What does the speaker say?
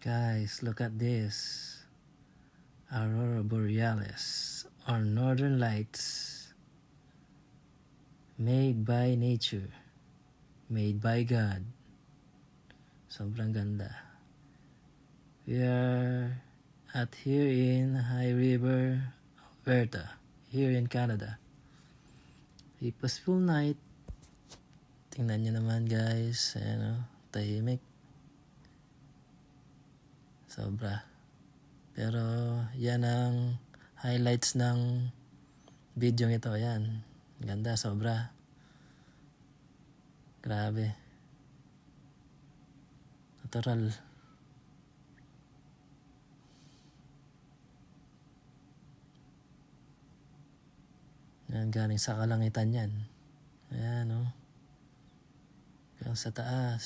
Guys, look at this. Aurora Borealis, or Northern Lights. Made by nature. Made by God. Sobrang ganda. We are here in High River, Alberta, here in Canada. A peaceful night. Tingnan nyo naman guys, tahimik. Sobra. Pero yan ang highlights ng video ito. Yan. Ganda, sobra. Grabe. Natural. Yan, galing sa kalangitan yan. Ayan, oh. Hanggang sa taas.